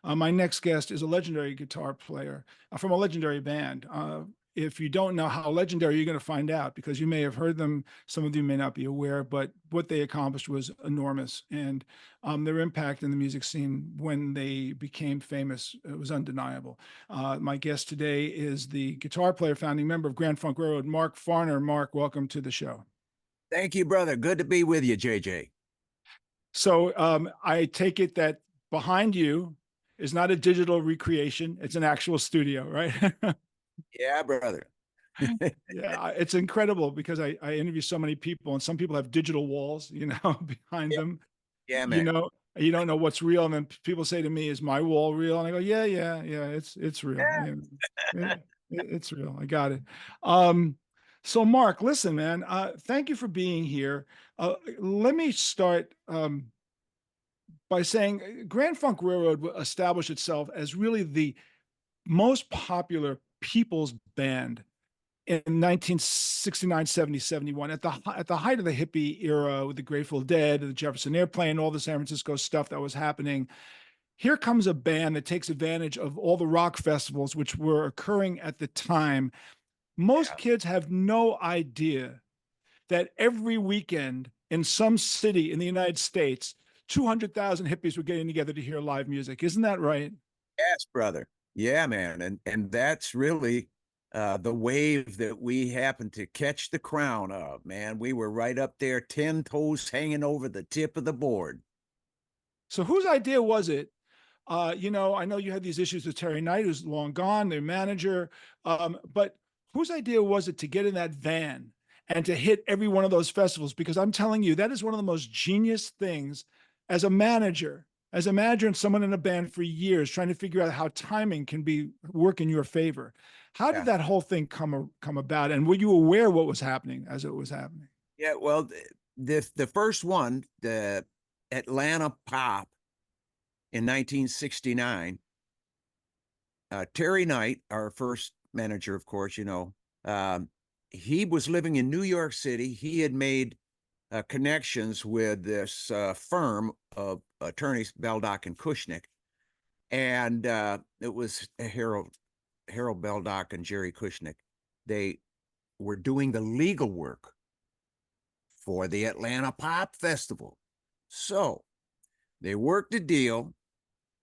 My next guest is a legendary guitar player from a legendary band. If you don't know how legendary, you're going to find out because you may have heard them. Some of you may not be aware, but what they accomplished was enormous. And their impact in the music scene when they became famous, it was undeniable. My guest today is the guitar player, founding member of Grand Funk Railroad, Mark Farner. Mark, welcome to the show. Thank you, brother. Good to be with you, JJ. So I take it that behind you is not a digital recreation; it's an actual studio, right? Yeah, brother. Yeah, it's incredible because I interview so many people, and some people have digital walls, behind Yeah, them. yeah, You man. know, you don't know what's real, and then people say to me, "Is my wall real?" And I go, "Yeah, yeah, yeah, it's real. Yeah. Yeah, it's real. I got it." Um, so, Mark, listen, man, thank you for being here. Let me start. By saying Grand Funk Railroad established itself as really the most popular people's band in 1969, 70, 71, at the height of the hippie era with the Grateful Dead, the Jefferson Airplane, all the San Francisco stuff that was happening. Here comes a band that takes advantage of all the rock festivals which were occurring at the time. Most Yeah. kids have no idea that every weekend in some city in the United States, 200,000 hippies were getting together to hear live music. Isn't that right? Yes, brother. Yeah, man. And that's really the wave that we happened to catch the crown of, man. We were right up there, 10 toes hanging over the tip of the board. So whose idea was it? I know you had these issues with Terry Knight, who's long gone, their manager. But whose idea was it to get in that van and to hit every one of those festivals? Because I'm telling you, that is one of the most genius things as a manager, and someone in a band for years, trying to figure out how timing can be work in your favor. How did Yeah. that whole thing come about? And were you aware what was happening as it was happening? Yeah. Well, the first one, the Atlanta Pop in 1969, Terry Knight, our first manager, of course, um, he was living in New York City. He had made connections with this firm of attorneys, Beldock and Kushnick, and it was Harold Beldock and Jerry Kushnick. They were doing the legal work for the Atlanta Pop Festival, so they worked a deal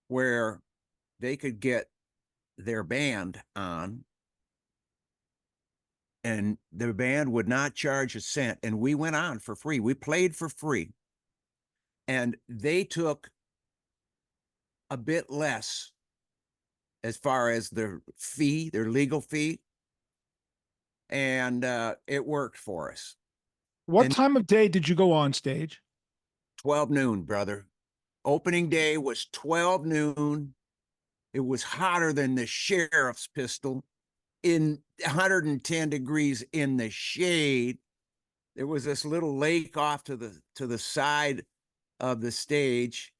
where they could get their band on, and the band would not charge a cent, and we went on for free. We played for free, and they took a bit less as far as their fee, their legal fee, and it worked for us. What And time of day did you go on stage? 12 noon, brother. Opening day was 12 noon. It was hotter than the sheriff's pistol in 110 degrees in the shade. There was this little lake off to the side of the stage.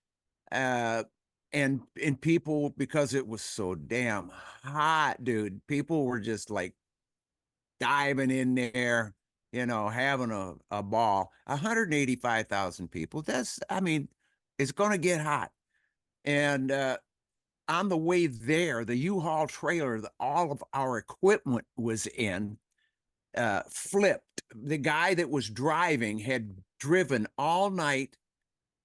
Uh, and people, because it was so damn hot, dude, people were just like diving in there, having a ball. 185,000 people. I mean, it's going to get hot. And on the way there, the U-Haul trailer that all of our equipment was in flipped. The guy that was driving had driven all night,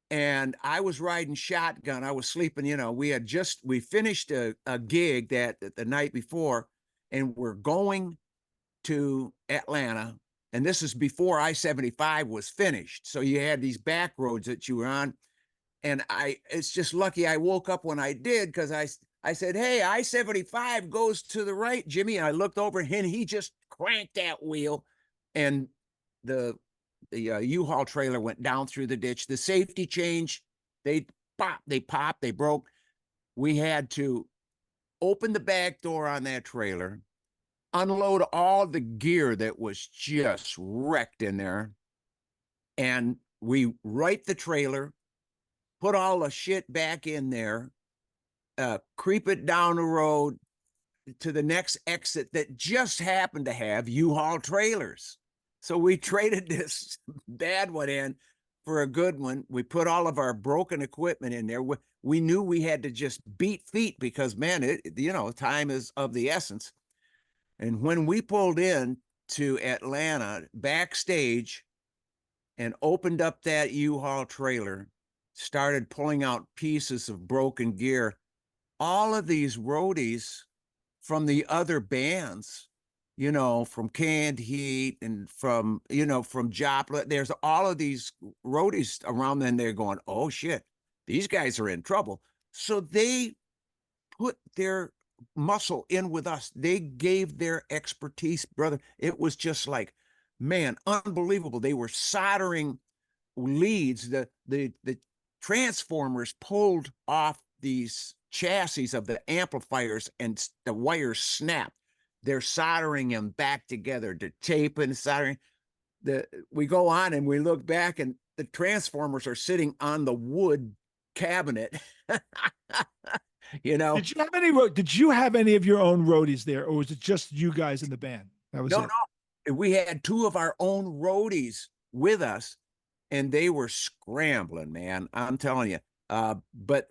and I was riding shotgun. I was sleeping. We finished a gig that the night before, and we're going to Atlanta. And this is before I-75 was finished. So you had these back roads that you were on. And it's just lucky I woke up when I did, because I said, "Hey, I-75 goes to the right, Jimmy." And I looked over, and he just cranked that wheel, and the U-Haul trailer went down through the ditch. The safety change, they popped, they broke. We had to open the back door on that trailer, unload all the gear that was just wrecked in there, and we right the trailer, put all the shit back in there, creep it down the road to the next exit that just happened to have U-Haul trailers. So we traded this bad one in, for a good one. We put all of our broken equipment in there. We knew we had to just beat feet because, man, time is of the essence. And when we pulled in to Atlanta backstage and opened up that U-Haul trailer, started pulling out pieces of broken gear, all of these roadies from the other bands, from Canned Heat and from Zappa, there's all of these roadies around them. They're going, oh shit, these guys are in trouble. So they put their muscle in with us. They gave their expertise, brother. It was just like, man, unbelievable. They were soldering leads. The transformers pulled off these chassis of the amplifiers and the wires snapped. They're soldering them back together to tape and soldering. We go on and we look back and the transformers are sitting on the wood cabinet. Did you have any of your own roadies there, or was it just you guys in the band? That was No, it. no. We had two of our own roadies with us, and they were scrambling, man. I'm telling you. But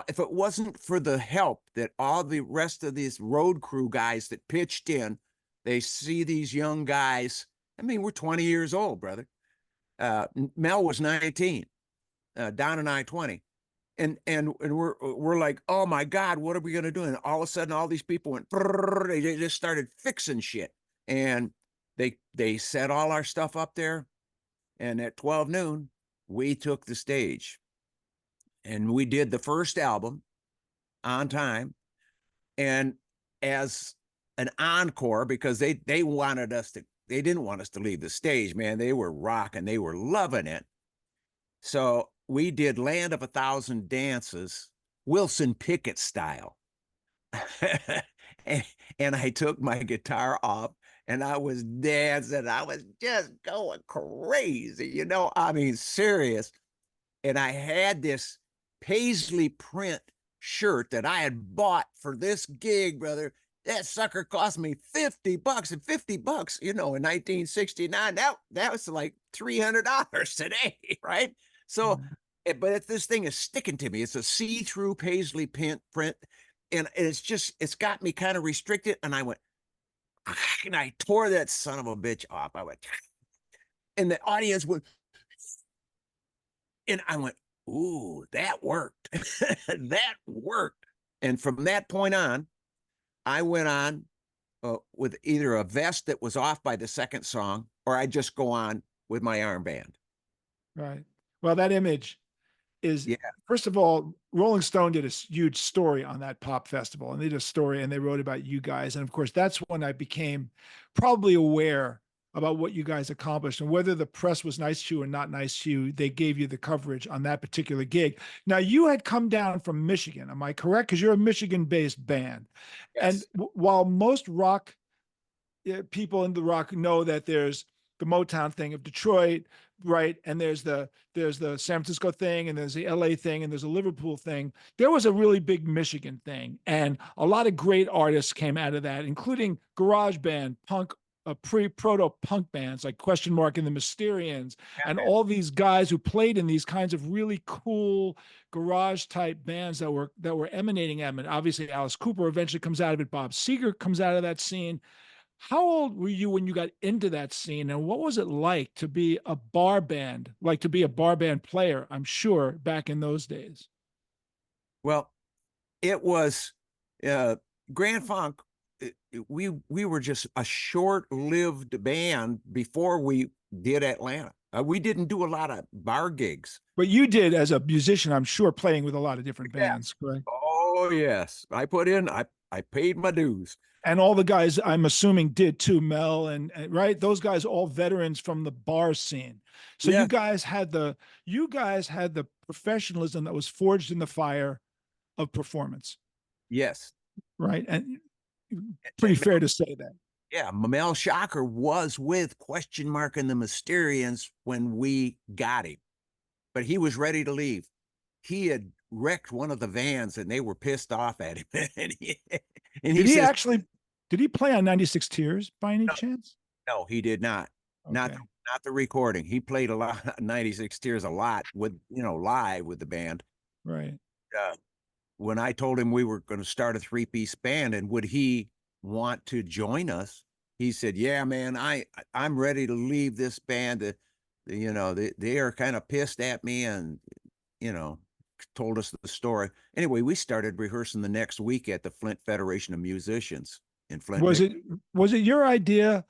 if it wasn't for the help that all the rest of these road crew guys that pitched in, they see these young guys. I mean, we're 20 years old, brother. Mel was 19, Don and I 20. And we're like, oh my God, what are we gonna do? And all of a sudden, all these people went, they just started fixing shit, and they set all our stuff up there. And at 12 noon, we took the stage, and we did the first album on time, and as an encore, because they didn't want us to leave the stage, man. They were rocking, they were loving it. So we did Land of a Thousand Dances, Wilson Pickett style. and I took my guitar off and I was dancing. I was just going crazy, I mean, serious. And I had this paisley print shirt that I had bought for this gig, brother. That sucker cost me $50, and $50, in 1969, that was like $300 today, right? So, but this thing is sticking to me. It's a see-through paisley print, and it's got me kind of restricted. And I went, and I tore that son of a bitch off. I went, and the audience went, and I went, ooh, that worked. That worked. And from that point on, I went on with either a vest that was off by the second song, or I just go on with my armband. Right. Well, that image is, yeah. First of all, Rolling Stone did a huge story on that pop festival, and they did a story and they wrote about you guys. And of course, that's when I became probably aware about what you guys accomplished, and whether the press was nice to you or not nice to you, they gave you the coverage on that particular gig. Now, you had come down from Michigan. Am I correct? Because you're a Michigan-based band. Yes. And while most rock people in the rock know that there's the Motown thing of Detroit, right? And there's the San Francisco thing, and there's the LA thing, and there's a Liverpool thing. There was a really big Michigan thing, and a lot of great artists came out of that, including garage band, punk, proto-punk bands like Question Mark and the Mysterians, and all these guys who played in these kinds of really cool garage type bands that were emanating out of it. Obviously, Alice Cooper eventually comes out of it. Bob Seger comes out of that scene. How old were you when you got into that scene, and what was it like to be a bar band, player, I'm sure, back in those days? Well, it was Grand Funk. We were just a short-lived band before we did Atlanta. We didn't do a lot of bar gigs. But you did, as a musician, I'm sure, playing with a lot of different bands, correct? Oh, yes. I paid my dues. And all the guys, I'm assuming, did too, Mel and right? Those guys, all veterans from the bar scene. So yeah. you guys had the professionalism that was forged in the fire of performance. Yes. Right. And pretty fair to say that. Yeah. Mel Shocker was with Question Mark and the Mysterians when we got him, but he was ready to leave. He had wrecked one of the vans and they were pissed off at him. Did he play on 96 Tears by any chance? No, he did not. Okay. Not not the recording. He played a lot of 96 Tears a lot with, live with the band. Right. Uh, when I told him we were going to start a 3-piece band and would he want to join us, he said, "Yeah, man, I'm ready to leave this band. They are kind of pissed at me and, you know, told us the story." Anyway, we started rehearsing the next week at the Flint Federation of Musicians in Flint, Was Michigan. it was it your idea?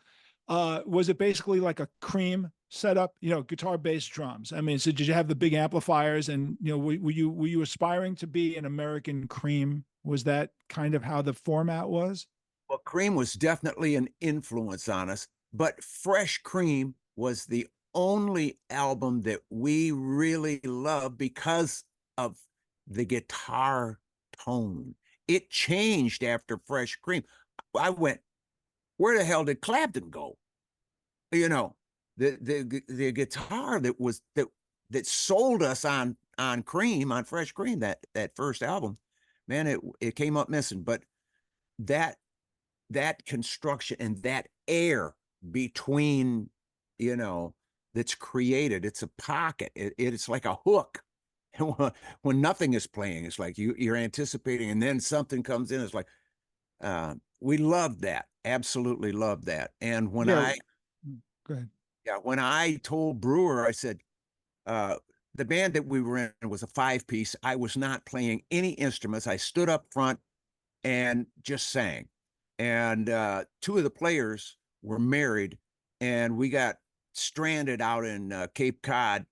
Was it basically like a Cream setup? Guitar, bass, drums. I mean, so did you have the big amplifiers? And were you aspiring to be an American Cream? Was that kind of how the format was? Well, Cream was definitely an influence on us, but Fresh Cream was the only album that we really loved because of the guitar tone. It changed after Fresh Cream. I went, where the hell did Clapton go? You know, the guitar that sold us on Cream, on Fresh Cream, that first album, man, it came up missing. But that that construction and that air between, you know, that's created, it's a pocket. It's like a hook. When nothing is playing, it's like you're anticipating, and then something comes in. It's like we loved that, absolutely loved that. And Yeah. Go ahead. when I told Brewer, I said, uh, the band that we were in was a 5-piece. I was not playing any instruments. I stood up front and just sang. And two of the players were married, and we got stranded out in Cape Cod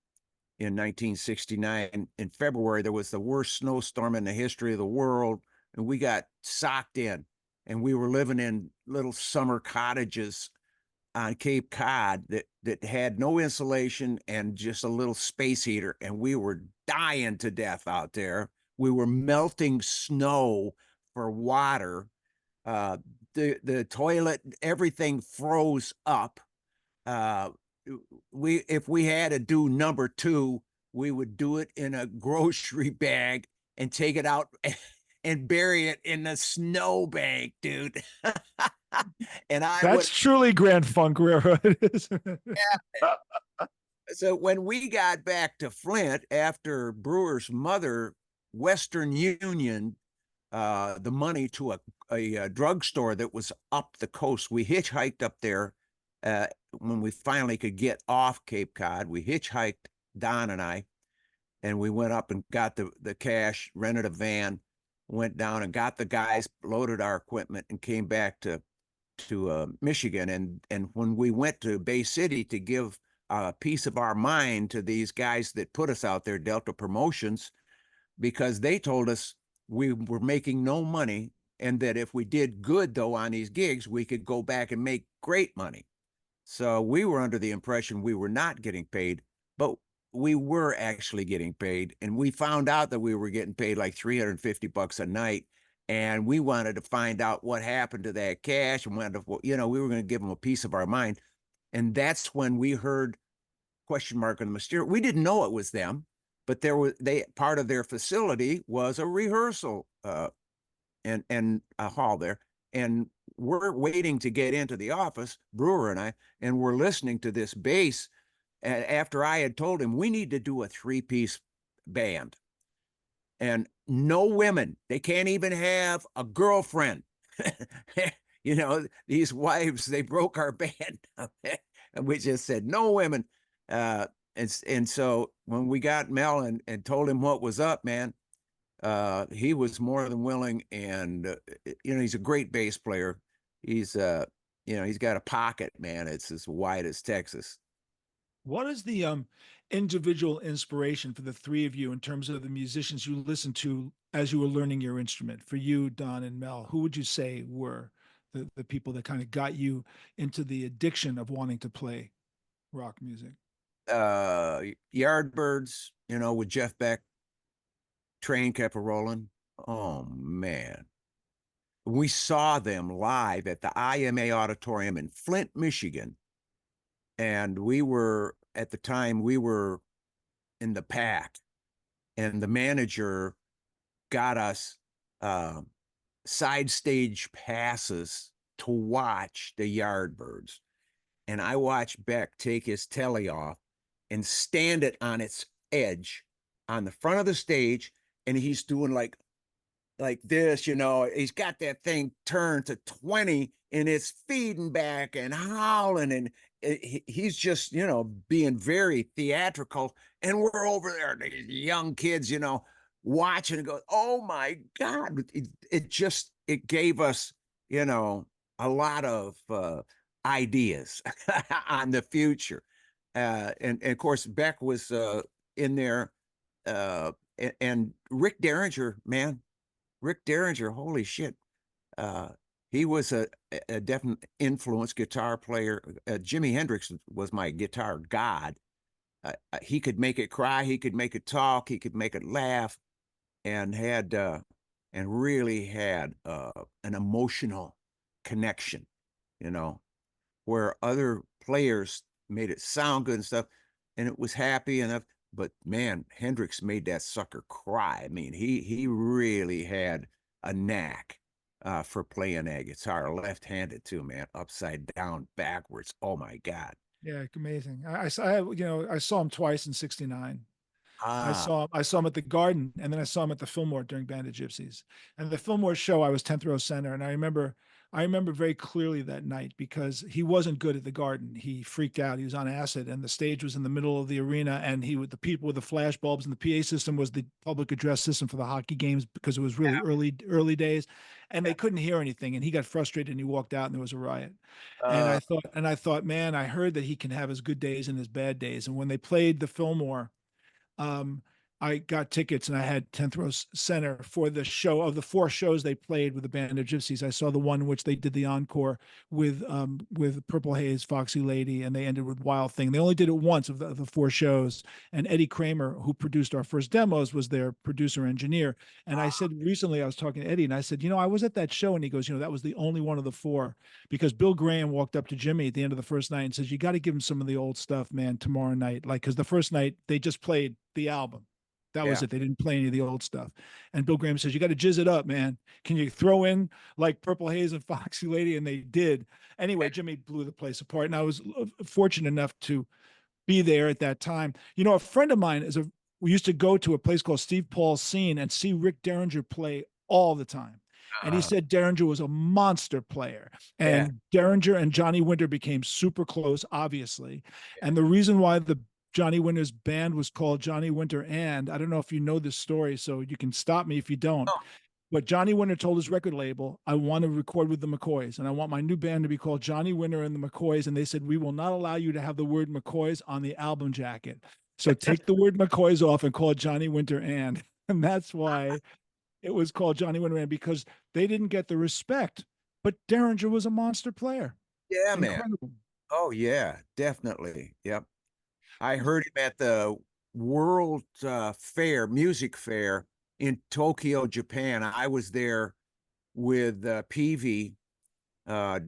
in 1969. In February, there was the worst snowstorm in the history of the world, and we got socked in. And we were living in little summer cottages on Cape Cod that had no insulation and just a little space heater, and we were dying to death out there. We were melting snow for water. Uh, the toilet, everything froze up. Uh, if we had to do number two, we would do it in a grocery bag and take it out and bury it in the snowbank, dude. And I would That's truly Grand Funk Railroad. So when we got back to Flint after Brewer's mother, Western Union, the money to a drugstore that was up the coast. We hitchhiked up there when we finally could get off Cape Cod. We hitchhiked, Don and I, and we went up and got the cash, rented a van, went down and got the guys, loaded our equipment, and came back to Michigan. And when we went to Bay City to give a piece of our mind to these guys that put us out there, Delta Promotions, because they told us we were making no money, and that if we did good though on these gigs, we could go back and make great money. So we were under the impression we were not getting paid, but we were actually getting paid. And we found out that we were getting paid like $350 a night. And we wanted to find out what happened to that cash, and wanted to, we were going to give them a piece of our mind. And that's when we heard question mark on the Mistreater. We didn't know it was them, but part of their facility was a rehearsal and a hall there. And we're waiting to get into the office, Brewer and I, and we're listening to this bass. And after I had told him we need to do a 3-piece band, and no women, they can't even have a girlfriend. These wives, they broke our band. And we just said no women. And so when we got Mel and told him what was up, man, he was more than willing. And he's a great bass player. He's he's got a pocket, man. It's as wide as Texas. What is the individual inspiration for the three of you in terms of the musicians you listened to as you were learning your instrument? For you, Don and Mel, who would you say were the people that kind of got you into the addiction of wanting to play rock music? Yardbirds, with Jeff Beck, train kept a rolling. Oh man. We saw them live at the IMA Auditorium in Flint, Michigan. And at the time, we were in the pack. And the manager got us side stage passes to watch the Yardbirds. and I watched Beck take his telly off and stand it on its edge on the front of the stage, and he's doing like this, he's got that thing turned to 20 and it's feeding back and howling, and he's just, being very theatrical. And we're over there, these young kids, watching and go, oh my God. It gave us, a lot of ideas on the future. And of course, Beck was in there, and Rick Derringer, man, Rick Derringer, holy shit. He was a definite influence guitar player. Jimi Hendrix was my guitar god. He could make it cry, he could make it talk, he could make it laugh, and really had an emotional connection, where other players made it sound good and stuff, and it was happy enough. But man, Hendrix made that sucker cry. I mean, he really had a knack for playing that guitar, left-handed too, man, upside down, backwards. Oh my God. Yeah, amazing. I saw him twice in '69. Ah, I saw him at the Garden, and then I saw him at the Fillmore during Band of Gypsies. And the Fillmore show, I was 10th row center, and I remember very clearly that night because he wasn't good at the Garden. He freaked out. He was on acid, and the stage was in the middle of the arena, and the people with the flash bulbs, and the PA system was the public address system for the hockey games because it was really early days, and they couldn't hear anything. And he got frustrated, and he walked out, and there was a riot. uh, And I thought, man, I heard that he can have his good days and his bad days. And when they played the Fillmore, um, I got tickets and I had 10th row center for the show. Of the four shows they played with the Band of Gypsies, I saw the one in which they did the encore with Purple Haze, Foxy Lady, and they ended with Wild Thing. They only did it once of the four shows. And Eddie Kramer, who produced our first demos, was their producer engineer. And I said recently, I was talking to Eddie, and I said, I was at that show, and he goes, that was the only one of the four, because Bill Graham walked up to Jimmy at the end of the first night and says, you got to give him some of the old stuff, man, tomorrow night. Like, because the first night they just played the album. That was yeah. it. They didn't play any of the old stuff. And Bill Graham says, you got to jizz it up, man. Can you throw in like Purple Haze and Foxy Lady? And they did. Anyway, Jimmy blew the place apart. And I was fortunate enough to be there at that time. A friend of mine we used to go to a place called Steve Paul's Scene and see Rick Derringer play all the time. And he Uh, said Derringer was a monster player. yeah. And Derringer and Johnny Winter became super close, obviously. And the reason why the Johnny Winter's band was called Johnny Winter, and I don't know if you know this story, so you can stop me if you don't. Oh, But Johnny Winter told his record label, I want to record with the McCoys, and I want my new band to be called Johnny Winter and the McCoys. And they said, we will not allow you to have the word McCoys on the album jacket. So take the word McCoys off and call it Johnny Winter and. And that's why it was called Johnny Winter and, because they didn't get the respect. But Derringer was a monster player. yeah, man. Incredible. Oh yeah, definitely. Yep. I heard him at the World Fair, music fair in Tokyo, Japan. I was there with PV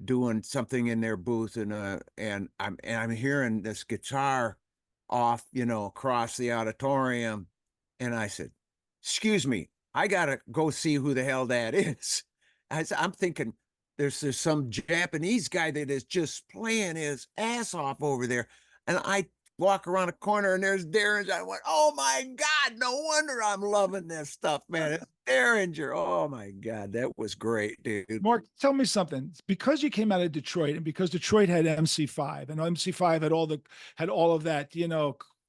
doing something in their booth, and I'm hearing this guitar off, across the auditorium, and I said, "Excuse me, I gotta go see who the hell that is." I'm thinking there's some Japanese guy that is just playing his ass off over there, and I walk around a corner and there's Derringer. I went, oh my God, no wonder I'm loving this stuff, man. It's Derringer. Oh my God, that was great, dude. Mark, tell me something. Because you came out of Detroit, and because Detroit had MC5, and MC5 had all of that,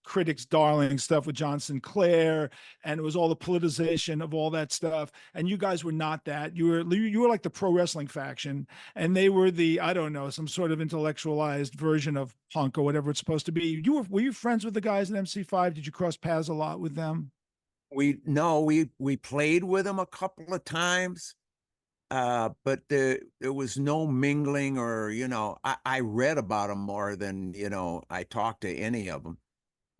critics darling stuff with John Sinclair, and it was all the politicization of all that stuff. And you guys were not that. You were like the pro wrestling faction, and they were the, I don't know, some sort of intellectualized version of punk or whatever it's supposed to be. Were you friends with the guys in MC5? Did you cross paths a lot with them? We no, we played with them a couple of times, but there was no mingling, or I read about them more than I talked to any of them.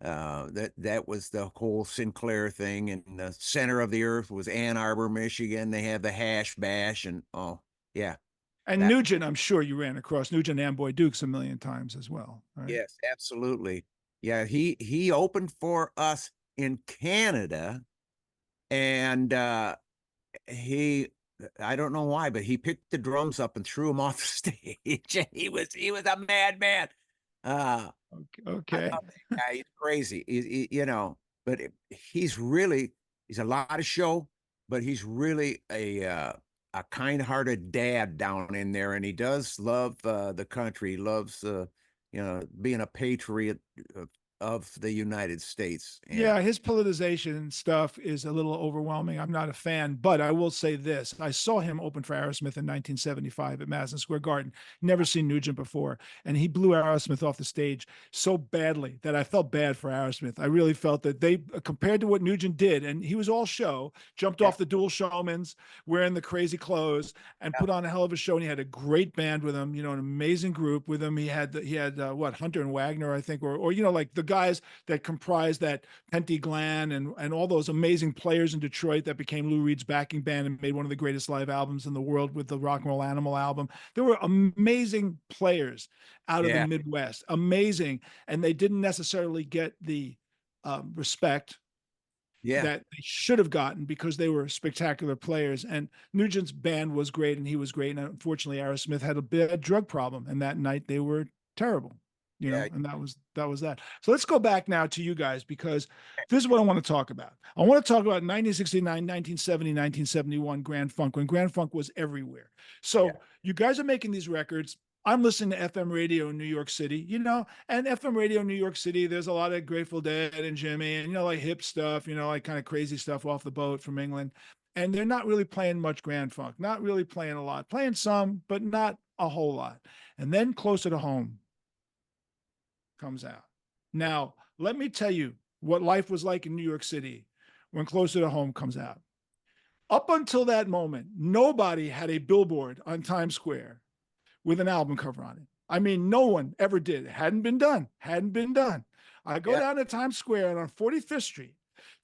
That was the whole Sinclair thing, and the center of the earth was Ann Arbor, Michigan. They have the hash bash, and oh yeah, And that Nugent, I'm sure you ran across Nugent and Amboy Dukes a million times as well, right? yes, absolutely. Yeah, he opened for us in Canada, and he I don't know why, but he picked the drums up and threw them off the stage. He was a madman. Uh, Okay. I Okay. love that guy. He's crazy. You know, but he's really he's a lot of show, but he's really a kind-hearted dad down in there, and he does love the country. He loves you know, being a patriot of the United States. And Yeah, his politicization stuff is a little overwhelming. I'm not a fan, but I will say this. I saw him open for Aerosmith in 1975 at Madison Square Garden. Never seen Nugent before. And he blew Aerosmith off the stage so badly that I felt bad for Aerosmith. I really felt that they, compared to what Nugent did, and he was all show, jumped yeah, off the dual showmans, wearing the crazy clothes, and yeah, put on a hell of a show. And he had a great band with him, you know, an amazing group with him. He had what, Hunter and Wagner, I think, or you know, like the guys that comprised that Penty Glan and all those amazing players in Detroit that became Lou Reed's backing band and made one of the greatest live albums in the world with the Rock and Roll Animal album. There were amazing players out of the yeah, Midwest, amazing, and they didn't necessarily get the respect yeah, that they should have gotten because they were spectacular players. And Nugent's band was great, and he was great. And unfortunately, Aerosmith had a bad drug problem, and that night they were terrible. You yeah, know, and that was that. So let's go back now to you guys because this is what I want to talk about. I want to talk about 1969, 1970, 1971 Grand Funk, when Grand Funk was everywhere. yeah, So you guys are making these records. I'm listening to FM radio in New York City, you know, and FM radio in New York City, there's a lot of Grateful Dead and Jimmy and, you know, like hip stuff, you know, like kind of crazy stuff off the boat from England. And they're not really playing much Grand Funk, not really playing a lot, playing some, but not a whole lot. And then Closer to Home comes out. Now, let me tell you what life was like in New York City when Closer to Home comes out. Up until that moment, nobody had a billboard on Times Square with an album cover on it. I mean, no one ever did. It hadn't been done. Hadn't been done. I go yeah, down to Times Square and on 45th Street,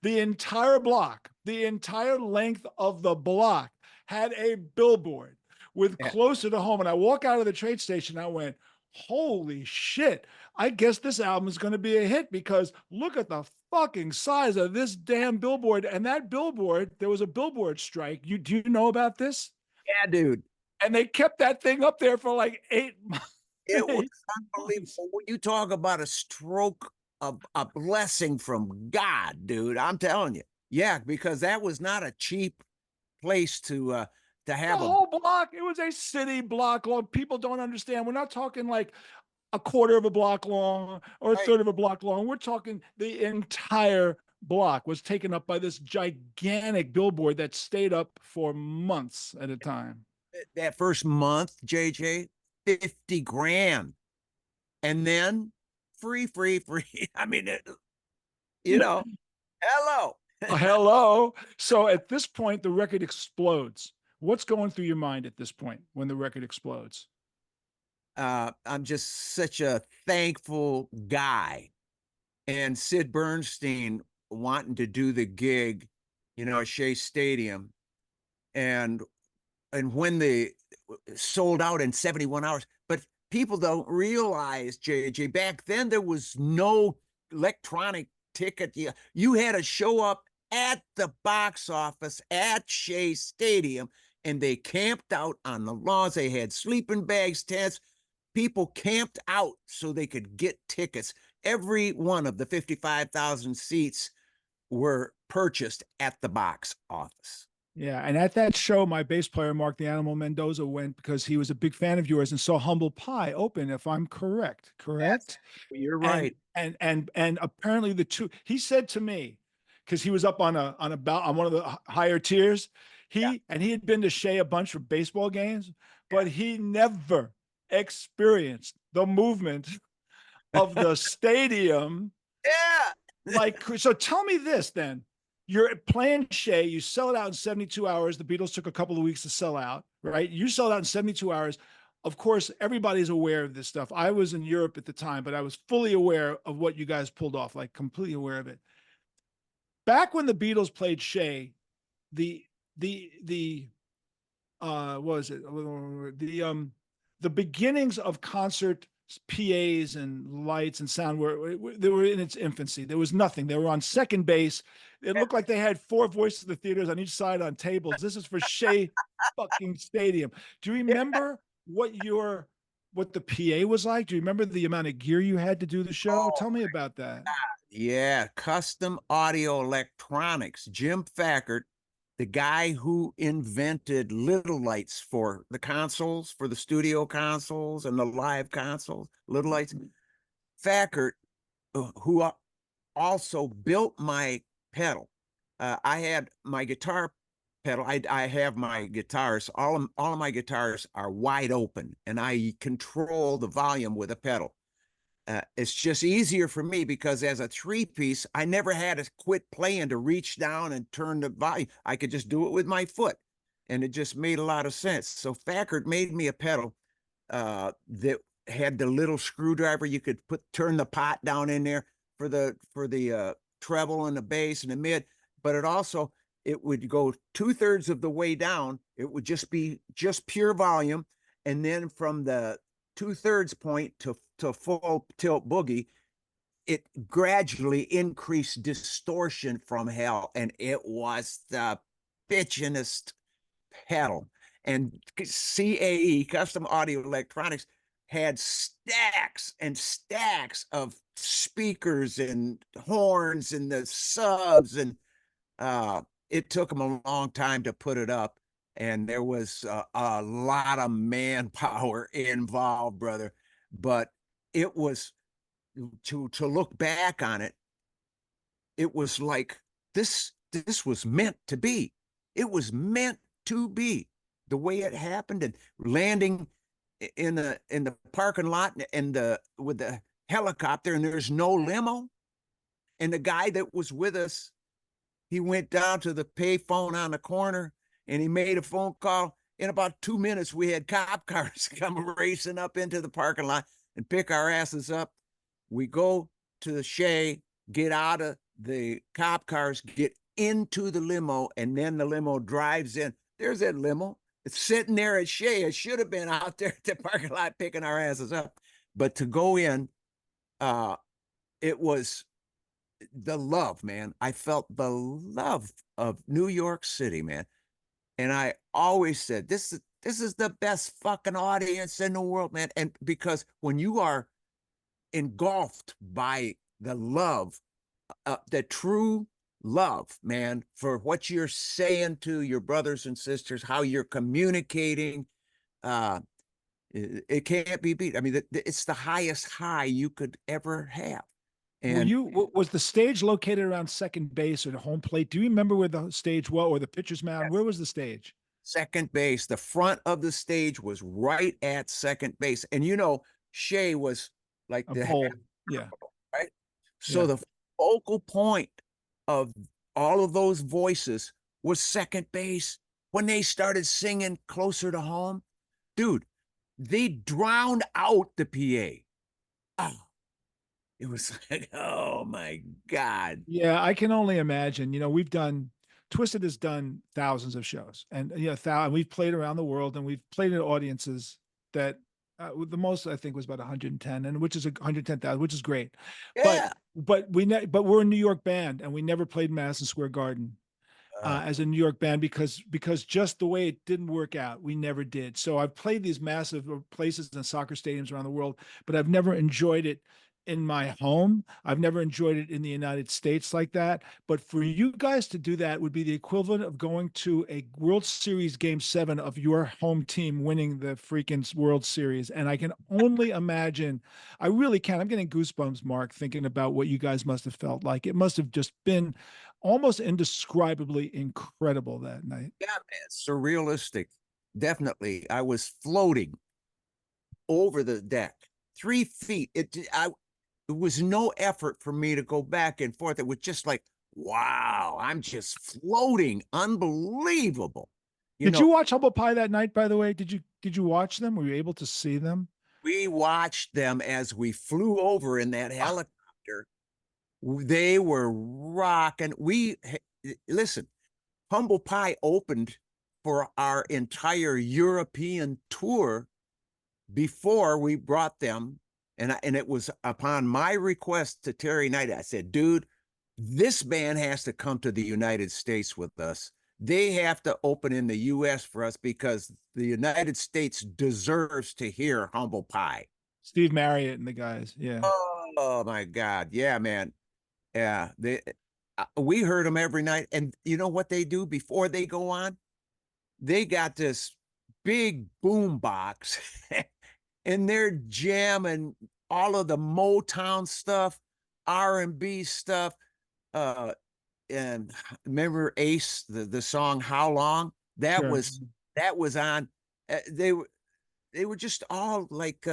the entire block, the entire length of the block had a billboard with yeah. Closer to Home. And I walk out of the train station, I went, holy shit. I guess this album is going to be a hit because look at the fucking size of this damn billboard. And that billboard, there was a billboard strike. Do you know about this? Yeah, dude. And they kept that thing up there for like 8 months. It was 8 months. unbelievable. When you talk about a stroke of a blessing from God, dude, I'm telling you. Yeah, because that was not a cheap place to The have a whole block, it was a city block long. People don't understand. We're not talking like a quarter of a block long or a right. third of a block long. We're talking the entire block was taken up by this gigantic billboard that stayed up for months at a time. That first month, JJ, 50 grand. And then free, free, free. I mean, you know, hello. Hello. So at this point, the record explodes. What's going through your mind at this point when the record explodes? I'm just such a thankful guy. And Sid Bernstein wanting to do the gig, you know, at Shea Stadium. And when they sold out in 71 hours. But people don't realize, JJ, back then there was no electronic ticket. You had to show up at the box office at Shea Stadium, and they camped out on the lawns. They had sleeping bags, tents. People camped out so they could get tickets. Every one of the 55,000 seats were purchased at the box office. Yeah, and at that show, my bass player Mark the Animal Mendoza went because he was a big fan of yours and saw Humble Pie open. If I'm correct, Yes, correct? you're And right. and apparently the two he said to me because he was up on about on one of the higher tiers. Yeah, He had been to Shea a bunch for baseball games, yeah, but he never experienced the movement of the stadium. yeah. Like, so tell me this then. You're playing Shea, you sell it out in 72 hours. The Beatles took a couple of weeks to sell out, right? You sell it out in 72 hours. Of course, everybody's aware of this stuff. I was in Europe at the time, but I was fully aware of what you guys pulled off, like completely aware of it. Back when the Beatles played Shea, the the what was it? The beginnings of concert PAs and lights and sound they were in its infancy. There was nothing. They were on second base. It looked like they had four voices of the theaters on each side on tables. This is for Shea fucking Stadium. Do you remember what your what the PA was like? Do you remember the amount of gear you had to do the show? Oh, Tell me about that. yeah, custom audio electronics. Jim Fackert, the guy who invented little lights for the consoles, for the studio consoles and the live consoles, little lights. Fackert, who also built my pedal. I had my guitar pedal. I have my guitars. All of my guitars are wide open, and I control the volume with a pedal. It's just easier for me because as a three-piece, I never had to quit playing to reach down and turn the volume. I could just do it with my foot, and it just made a lot of sense. So Fackert made me a pedal that had the little screwdriver. You could turn the pot down in there for the treble and the bass and the mid, but it would go 2/3 of the way down. It would just be just pure volume, and then from the 2/3 point to full tilt boogie, it gradually increased distortion from hell, and it was the bitchinest pedal. And CAE, Custom Audio Electronics, had stacks and stacks of speakers and horns and the subs, and it took them a long time to put it up, and there was a lot of manpower involved, brother. But it was, to look back on it, it was like this was meant to be. It was meant to be the way it happened, and landing in the parking lot and with the helicopter, and there's no limo, and the guy that was with us, he went down to the payphone on the corner and he made a phone call. In about 2 minutes, we had cop cars come racing up into the parking lot and pick our asses up. We go to the Shay, get out of the cop cars, get into the limo, and then the limo drives in. There's that limo. It's sitting there at Shay. It should have been out there at the parking lot picking our asses up. But to go in, it was the love, man. I felt the love of New York City, man. And I always said, this is the best fucking audience in the world, man. And because when you are engulfed by the love, the true love, man, for what you're saying to your brothers and sisters, how you're communicating, it can't be beat. I mean, it's the highest high you could ever have. And Was the stage located around second base or the home plate? Do you remember where the stage was, or the pitcher's mound? Where was the stage? second base, the front of the stage was right at second base. And Shay was like A the pole. Yeah. right? So Yeah. the focal point of all of those voices was second base. When they started singing Closer to Home, dude, they drowned out the PA. Oh, it was like, oh my God. Yeah, I can only imagine. Twisted has done thousands of shows, and we've played around the world, and we've played in audiences that the most I think was about 110, and which is 110,000, which is great. But Yeah. but we're a New York band, and we never played Madison Square Garden Uh, as a New York band because just the way it didn't work out, we never did. So I've played these massive places and soccer stadiums around the world, but I've never enjoyed it in my home. I've never enjoyed it in the United States like that. But for you guys to do that would be the equivalent of going to a World Series Game 7 of your home team winning the freaking World Series. And I can only imagine, I really can. I'm getting goosebumps, Mark, thinking about what you guys must have felt like. It must have just been almost indescribably incredible that night. yeah, man, surrealistic. Definitely. I was floating over the deck, 3 feet. It was no effort for me to go back and forth. It was just like, wow, I'm just floating. Unbelievable. Did you watch Humble Pie that night, by the way? Did you watch them? Were you able to see them? We watched them as we flew over in that helicopter. They were rocking. Listen, Humble Pie opened for our entire European tour before we brought them. And it was upon my request to Terry Knight. I said, dude, this band has to come to the United States with us. they have to open in the US for us because the United States deserves to hear Humble Pie. Steve Marriott and the guys. Yeah. Oh my God. Yeah, man. Yeah. We heard them every night. And you know what they do before they go on? They got this big boom box and they're jamming all of the Motown stuff, R&B stuff. Uh, and remember Ace, the song "How Long"? That Sure. was on. They were just all like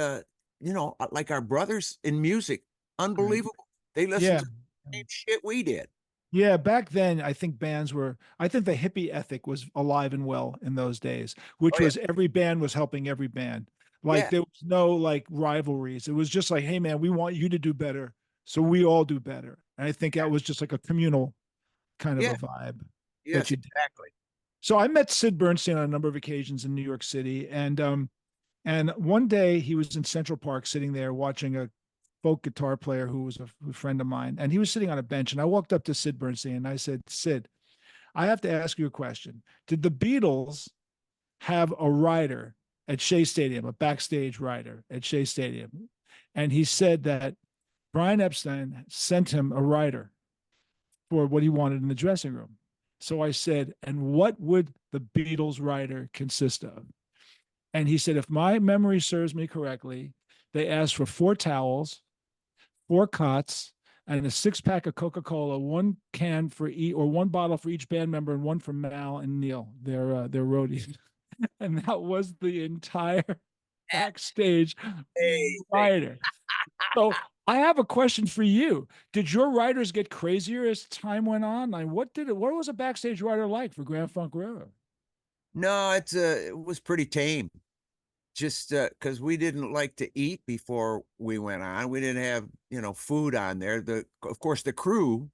like our brothers in music. Right. Unbelievable. They listened Yeah. to the same shit we did. Yeah, back then, I think the hippie ethic was alive and well in those days, which Oh yeah, was every band was helping every band. Like yeah, there was no like rivalries. It was just like, hey man, we want you to do better. So we all do better. And I think that was just like a communal kind of yeah. a vibe that Yes, you did. exactly. So I met Sid Bernstein on a number of occasions in New York City. And one day he was in Central Park sitting there watching a folk guitar player who was a friend of mine. And he was sitting on a bench. And I walked up to Sid Bernstein and I said, Sid, I have to ask you a question. Did the Beatles have a rider at Shea Stadium, a backstage rider at Shea Stadium? And he said that Brian Epstein sent him a rider for what he wanted in the dressing room. So I said, and what would the Beatles rider consist of? And he said, if my memory serves me correctly, they asked for 4 towels, 4 cots, and a 6 pack of Coca-Cola, one can for each, or one bottle for each band member, and one for Mal and Neil, their roadies. And that was the entire backstage Amazing. rider. So I have a question for you. Did your writers get crazier as time went on? Like, what was a backstage writer like for Grand Funk Railroad? No, it was pretty tame. Just because we didn't like to eat before we went on. We didn't have, food on there. Of course, the crew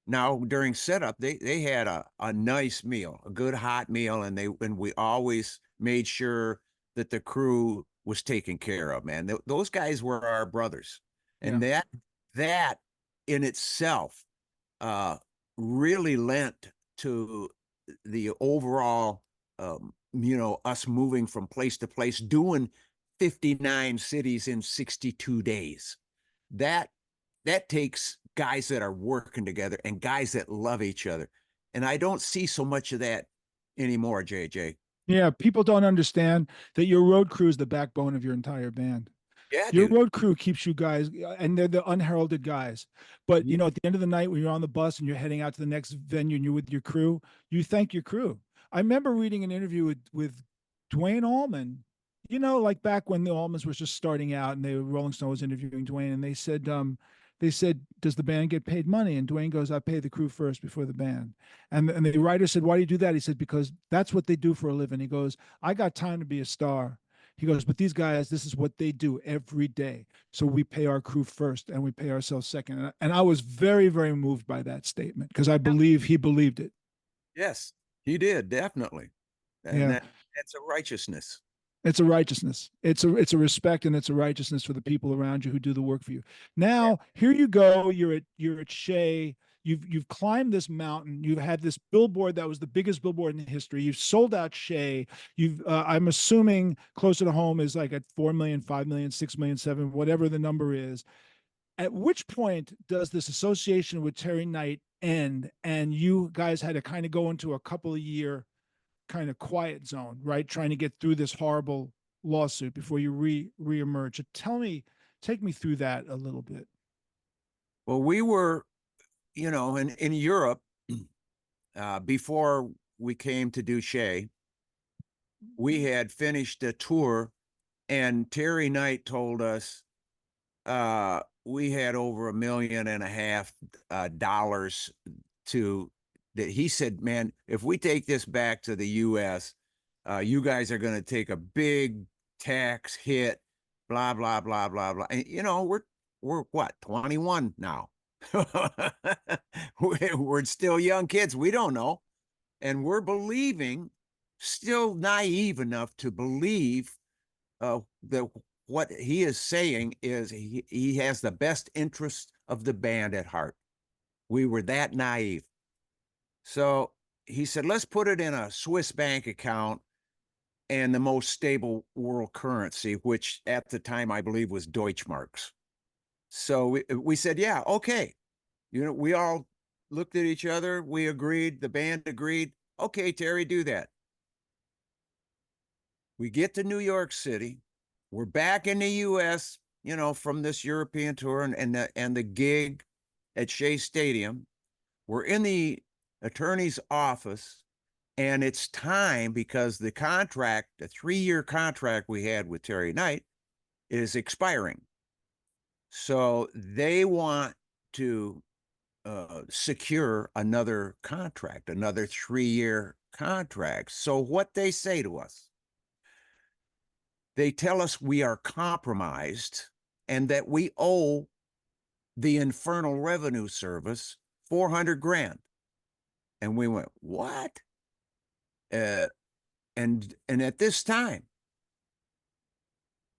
now during setup, they had a nice meal, a good hot meal, and we always made sure that the crew was taken care of, man. Those guys were our brothers. Yeah. And that in itself uh really lent to the overall us moving from place to place, doing 59 cities in 62 days. That that takes guys that are working together and guys that love each other. And I don't see so much of that anymore, JJ. Yeah, people don't understand that your road crew is the backbone of your entire band. Yeah, Your dude. road crew keeps you guys, and they're the unheralded guys. But at the end of the night, when you're on the bus and you're heading out to the next venue and you're with your crew, you thank your crew. I remember reading an interview with Dwayne Allman. Like back when the Allmans was just starting out, and Rolling Stone was interviewing Dwayne, and they said, "Does the band get paid money?" And Dwayne goes, "I pay the crew first before the band." And the writer said, "Why do you do that?" He said, "Because that's what they do for a living." He goes, "I got time to be a star." He goes, but these guys, this is what they do every day. So we pay our crew first and we pay ourselves second. And I was very, very moved by that statement because I believe he believed it. Yes, he did, definitely. And Yeah. that's a righteousness. It's a righteousness. It's a respect and it's a righteousness for the people around you who do the work for you. Now, here you go. You're at Shea. You've climbed this mountain. You've had this billboard that was the biggest billboard in history. You've sold out Shea. I'm assuming closer to home is like at 4 million, 5 million, 6 million, 7, whatever the number is. At which point does this association with Terry Knight end? And you guys had to kind of go into a couple of year kind of quiet zone, right? Trying to get through this horrible lawsuit before you reemerge. Take me through that a little bit. Well, we were, in Europe before we came to do Shea. We had finished a tour, and Terry Knight told us we had over $1.5 million dollars to that. He said, "Man, if we take this back to the U.S., you guys are going to take a big tax hit, blah blah blah blah blah." And we're what, 21 now. We're still young kids. We don't know, and we're believing, still naive enough to believe that what he is saying is he has the best interest of the band at heart. We were that naive. So he said, let's put it in a Swiss bank account and the most stable world currency, which at the time I believe was Deutschmarks. So we said, yeah, okay. We all looked at each other. We agreed. The band agreed. Okay, Terry, do that. We get to New York City. We're back in the U.S., from this European tour and the gig at Shea Stadium. We're in the attorney's office, and it's time because the 3-year contract we had with Terry Knight is expiring. So they want to secure another contract, another 3-year contract. So what they say to us, they tell us we are compromised and that we owe the Infernal Revenue Service 400 grand. And we went, what? And at this time,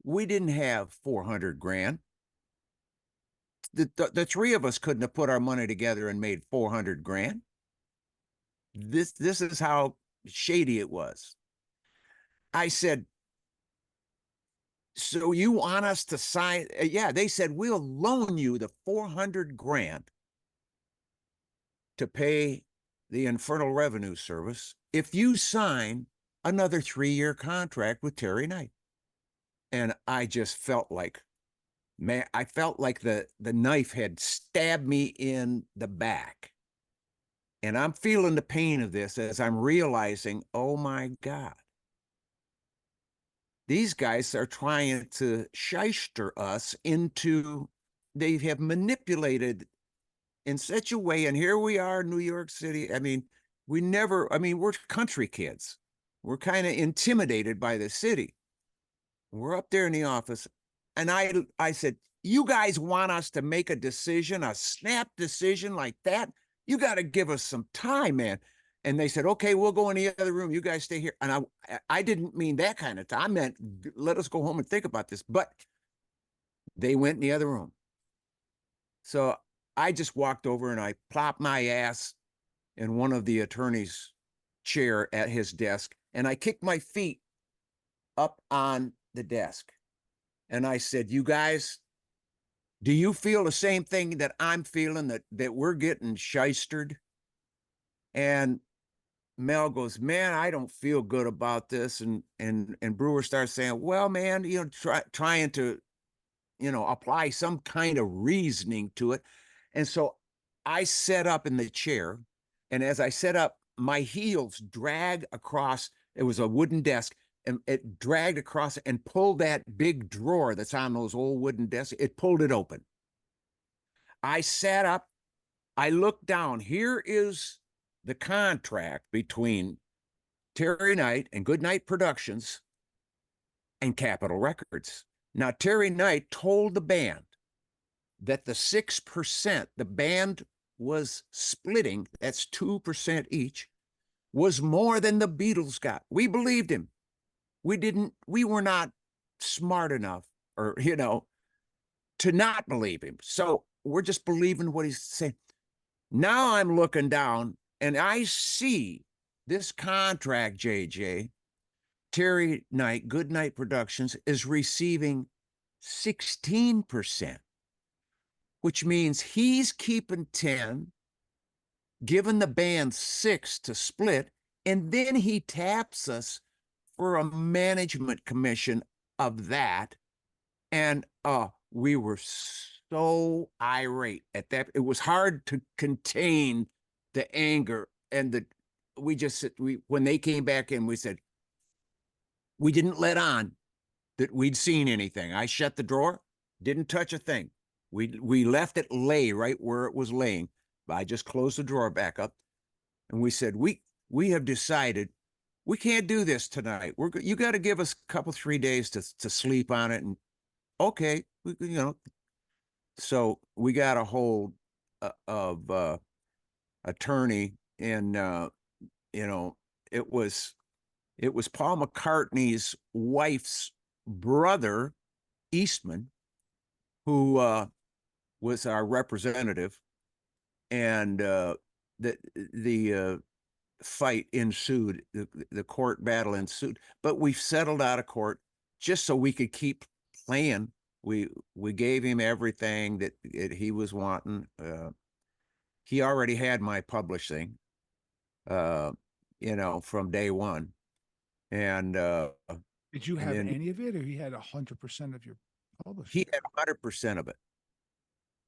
we didn't have 400 grand. The three of us couldn't have put our money together and made 400 grand. This is how shady it was. I said, so you want us to sign? Yeah, they said, we'll loan you the 400 grand to pay the Infernal Revenue Service if you sign another 3-year contract with Terry Knight. And I just felt like, man, I felt like the knife had stabbed me in the back. And I'm feeling the pain of this as I'm realizing, oh my God, these guys are trying to shyster us into, they have manipulated in such a way. And here we are in New York City. I mean, we're country kids. We're kind of intimidated by the city. We're up there in the office. And I said, you guys want us to make a decision, a snap decision like that? You got to give us some time, man. And they said, okay, we'll go in the other room. You guys stay here. And I didn't mean that kind of time. I meant, let us go home and think about this. But they went in the other room. So I just walked over and I plopped my ass in one of the attorney's chair at his desk. And I kicked my feet up on the desk. And I said, you guys, do you feel the same thing that I'm feeling, that we're getting shystered? And Mel goes, man, I don't feel good about this. And Brewer starts saying, well, man, trying to, apply some kind of reasoning to it. And so I sat up in the chair. And as I sat up, my heels drag across, it was a wooden desk, and it dragged across and pulled that big drawer that's on those old wooden desks. It pulled it open. I sat up. I looked down. Here is the contract between Terry Knight and Goodnight Productions and Capitol Records. Now, Terry Knight told the band that the 6% the band was splitting, that's 2% each, was more than the Beatles got. We believed him. We were not smart enough, or, to not believe him. So we're just believing what he's saying. Now I'm looking down and I see this contract, JJ, Terry Knight, Goodnight Productions, is receiving 16%, which means he's keeping 10, giving the band 6 to split, and then he taps us for a management commission of that. And we were so irate at that. It was hard to contain the anger. And when they came back in, we said, we didn't let on that we'd seen anything. I shut the drawer, didn't touch a thing. We left it lay right where it was laying. I just closed the drawer back up, and we said, we have decided we can't do this tonight. You got to give us a couple, 3 days to sleep on it. And okay, so we got a hold of attorney, and it was Paul McCartney's wife's brother, Eastman, who was our representative, and the fight ensued, the court battle ensued, but we settled out of court just so we could keep playing. We gave him everything that he was wanting. He already had my publishing, uh, from day one. And Did you and have then any of it, or he had 100% of your he publishing? had 100% of it.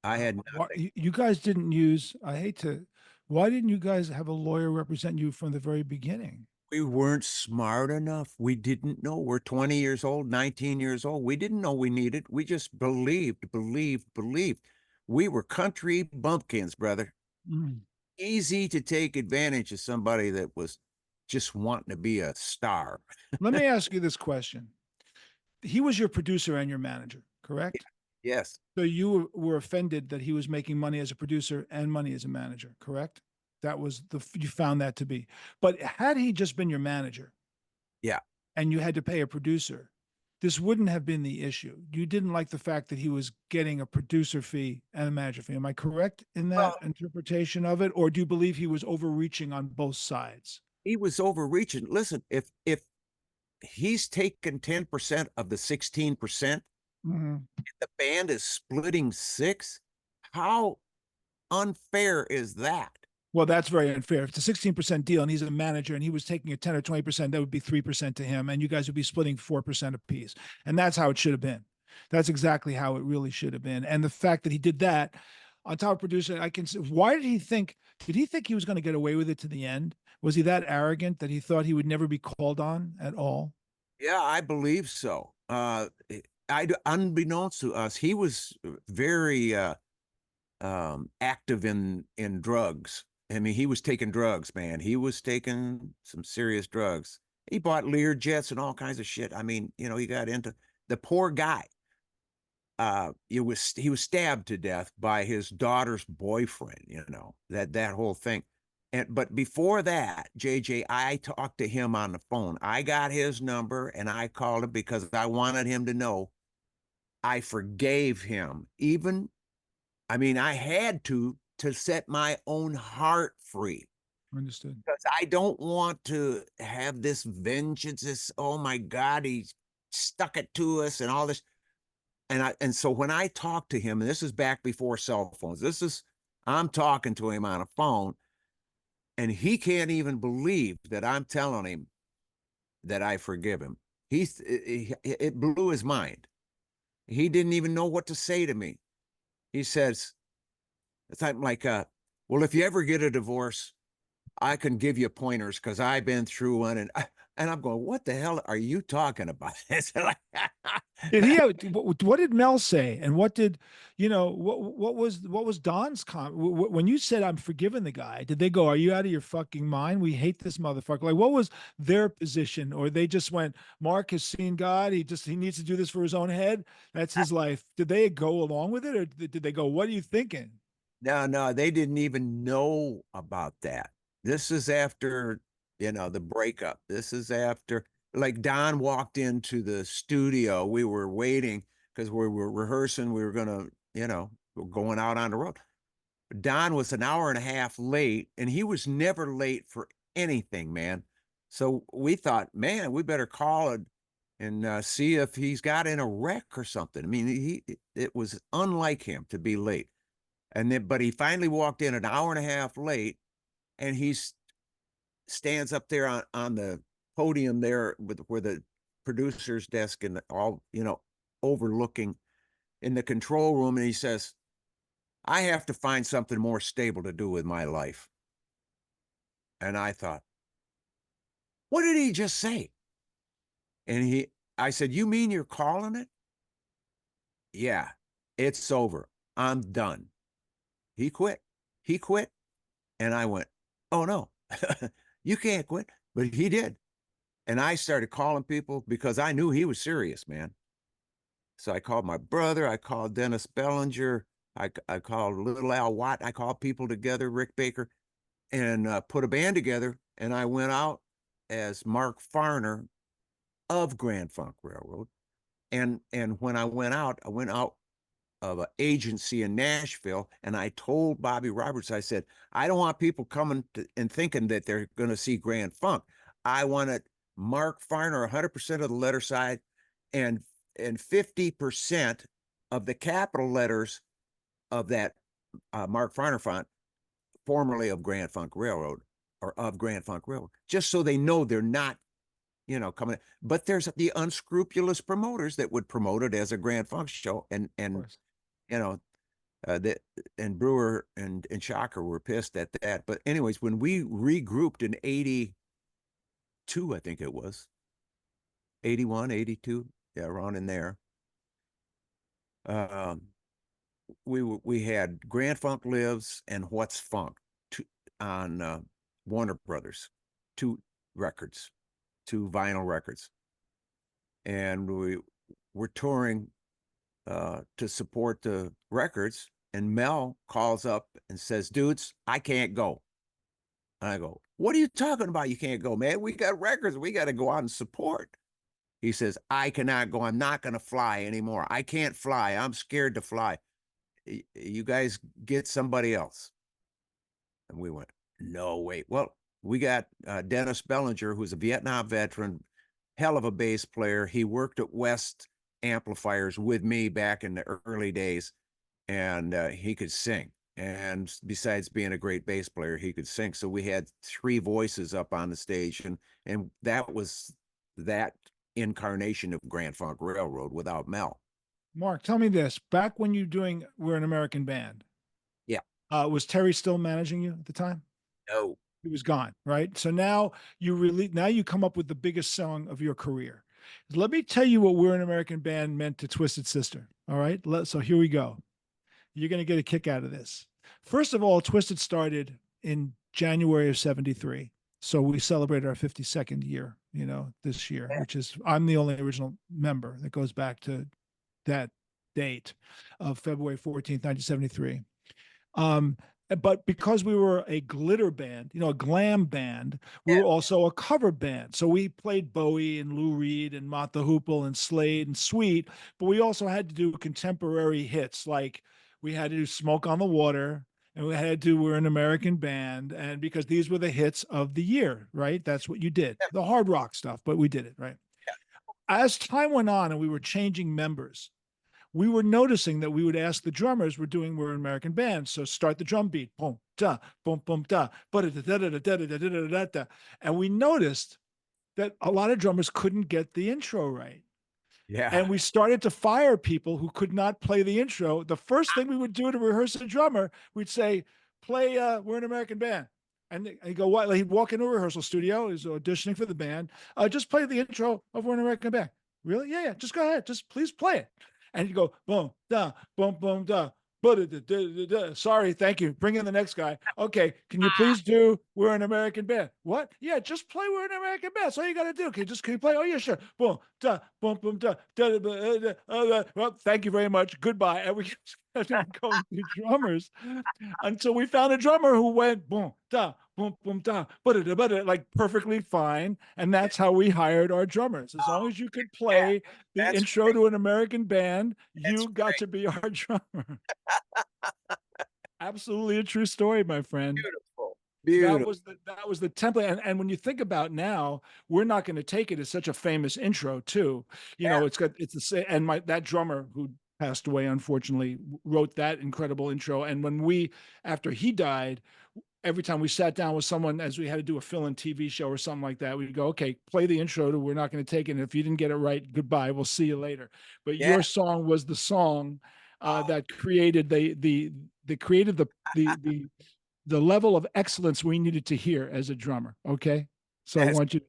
I had nothing. You guys didn't use, I hate to, why didn't you guys have a lawyer represent you from the very beginning? We weren't smart enough. We didn't know. We're 20 years old, 19 years old. We didn't know we needed. We just believed. We were country bumpkins, brother. Mm. Easy to take advantage of somebody that was just wanting to be a star. Let me ask you this question. He was your producer and your manager, correct? Yes. So you were offended that he was making money as a producer and money as a manager, correct? That was you found that to be. But had he just been your manager Yeah. and you had to pay a producer, this wouldn't have been the issue. You didn't like the fact that he was getting a producer fee and a manager fee. Am I correct in that Well, interpretation of it? Or do you believe he was overreaching on both sides? he was overreaching. Listen, if he's taken 10% of the 16%, Mhm. the band is splitting six, how unfair is that? Well, that's very unfair. If it's a 16% deal and he's a manager and he was taking a 10 or 20%, that would be 3% to him. And you guys would be splitting 4% apiece. And that's how it should have been. That's exactly how it really should have been. And the fact that he did that on top of producer, I can say, why did he think he was going to get away with it to the end? Was he that arrogant that he thought he would never be called on at all? Yeah, I believe so. Unbeknownst to us, he was very active in drugs. I mean, he was taking drugs, man. He was taking some serious drugs. He bought Lear jets and all kinds of shit. I mean, he got into the poor guy. He was stabbed to death by his daughter's boyfriend. That whole thing. But before that, JJ, I talked to him on the phone. I got his number and I called him because I wanted him to know I forgave him. I mean, I had to set my own heart free Understood. because I don't want to have this vengeance. This, oh my God, he stuck it to us and all this. And so when I talked to him, and this is back before cell phones, I'm talking to him on a phone, and he can't even believe that I'm telling him that I forgive him. It blew his mind. He didn't even know what to say to me. He says, it's like, well, if you ever get a divorce, I can give you pointers because I've been through one. And I'm going, what the hell are you talking about? Did he have, what did Mel say? And what did, what was Don's when you said, I'm forgiving the guy, did they go, are you out of your fucking mind? We hate this motherfucker. Like, what was their position? Or they just went, Mark has seen God. He needs to do this for his own head. That's his life. Did they go along with it? Or did they go, what are you thinking? No, they didn't even know about that. This is after, the breakup. This is after, like, Don walked into the studio. We were waiting because we were rehearsing. We were going to, we're going out on the road. Don was an hour and a half late, and he was never late for anything, man. So we thought, man, we better call it and see if he's got in a wreck or something. I mean, it was unlike him to be late. But he finally walked in an hour and a half late, and he stands up there on the podium there with where the producer's desk and all, overlooking in the control room. And he says, I have to find something more stable to do with my life. And I thought, what did he just say? And I said, you mean you're calling it? Yeah, it's over. I'm done. He quit. He quit. And I went, oh no, you can't quit. But he did. And I started calling people because I knew he was serious, man. So I called my brother. I called Dennis Bellinger. I called Little Al Watt. I called people together, Rick Baker, and put a band together. And I went out as Mark Farner of Grand Funk Railroad. And when I went out of an agency in Nashville, and I told Bobby Roberts, I said, I don't want people coming and thinking that they're going to see Grand Funk. I wanted Mark Farner 100% of the letter side, and 50% of the capital letters of that Mark Farner font, formerly of Grand Funk Railroad, or of Grand Funk Railroad, just so they know they're not, coming. But there's the unscrupulous promoters that would promote it as a Grand Funk show, and you know, that, and Brewer and Shocker were pissed at that. But anyways, when we regrouped in 82, I think it was 81, 82, yeah, around in there. We had Grand Funk Lives and What's Funk on Warner Brothers, two records, two vinyl records, and we were touring to support the records. And Mel calls up and says, dudes, I can't go. And I go, what are you talking about? You can't go, man. We got records. We got to go out and support. He says, I cannot go. I'm not going to fly anymore. I can't fly. I'm scared to fly. You guys get somebody else. And we went, no, wait. Well, we got Dennis Bellinger, who's a Vietnam veteran, hell of a bass player. He worked at West Amplifiers with me back in the early days, and he could sing. And besides being a great bass player, he could sing. So we had three voices up on the stage, and that was that incarnation of Grand Funk Railroad without Mel. Mark, tell me this. Back when you're doing We're an American Band, Yeah. Was Terry still managing you at the time? No. He was gone, right? So now you come up with the biggest song of your career. Let me tell you what We're an American Band meant to Twisted Sister. All right. So here we go. You're going to get a kick out of this. First of all, Twisted started in January of 73. So we celebrated our 52nd year, this year, which is, I'm the only original member that goes back to that date of February 14th, 1973. But because we were a glitter band, a glam band, we were also a cover band. So we played Bowie and Lou Reed and Mott the Hoople and Slade and Sweet, but we also had to do contemporary hits. Like we had to do Smoke on the Water, and we had to do We're an American Band. And because these were the hits of the year, right? That's what you did. The hard rock stuff, but we did it, right? As time went on and we were changing members, we were noticing that we would ask the drummers, we're doing We're an American Band, so start the drum beat, boom, da, boom, boom, da, and we noticed that a lot of drummers couldn't get the intro right. Yeah. And we started to fire people who could not play the intro. The first thing we would do to rehearse a drummer, we'd say, play We're an American Band. And he'd go, what? He'd walk into a rehearsal studio, he's auditioning for the band, just play the intro of We're an American Band. Really? Yeah, just go ahead. Just please play it. And you go, boom, da, boom, boom, da. Sorry, thank you. Bring in the next guy. Okay, can you please do We're an American Band? What? Yeah, just play We're an American Band. That's all you got to do. Can you play? Oh, yeah, sure. Boom, da, boom, boom, da, well, thank you very much. Goodbye. And we kept going through drummers until we found a drummer who went boom, da, boom, boom, da, like perfectly fine. And that's how we hired our drummers. As long as you could play the intro to An American Band, you got to be our drummer. Absolutely a true story, my friend. Beautiful. Beautiful. That was the template. And when you think about now, we're not going to take it as such a famous intro too. It's the same. And that drummer who passed away, unfortunately, wrote that incredible intro. And after he died, every time we sat down with someone, as we had to do a fill-in TV show or something like that, we'd go, okay, play the intro to We're Not Going to Take It. And if you didn't get it right, goodbye. We'll see you later. But your song was the song that created the level of excellence we needed to hear as a drummer. Okay. So I want you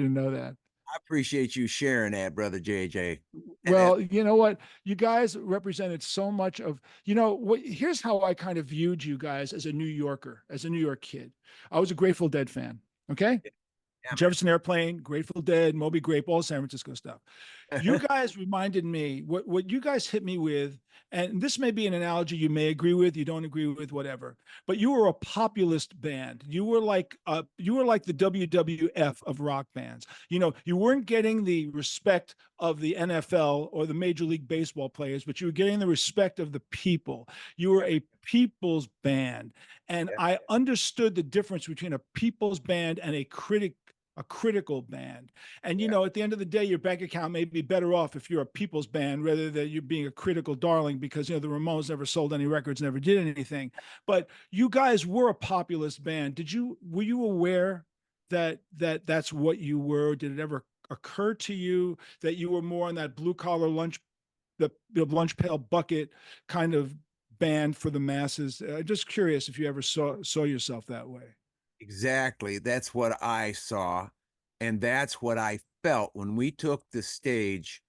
to know that. I appreciate you sharing that, brother JJ. Well, you know what? You guys represented so much of, here's how I kind of viewed you guys as a New Yorker, as a New York kid. I was a Grateful Dead fan. Okay. Yeah, Jefferson Airplane, Grateful Dead, Moby Grape, all San Francisco stuff. You man. guys reminded me what you guys hit me with, and this may be an analogy you may agree with, you don't agree with, whatever. But you were a populist band. You were like the WWF of rock bands. You know, you weren't getting the respect of the NFL or the Major League Baseball players, but you were getting the respect of the people. You were a people's band, and Yeah, I understood the difference between a people's band and a critical band. And you yeah, know, at the end of the day, your bank account may be better off if you're a people's band rather than you being a critical darling, because you know the Ramones never sold any records, never did anything. But you guys were a populist band. Were you aware that's what you were? Did it ever occur to you that you were more on that blue collar the lunch pail bucket kind of band for the masses? Just curious if you ever saw yourself that way. exactly. That's what I saw. And that's what I felt when we took the stage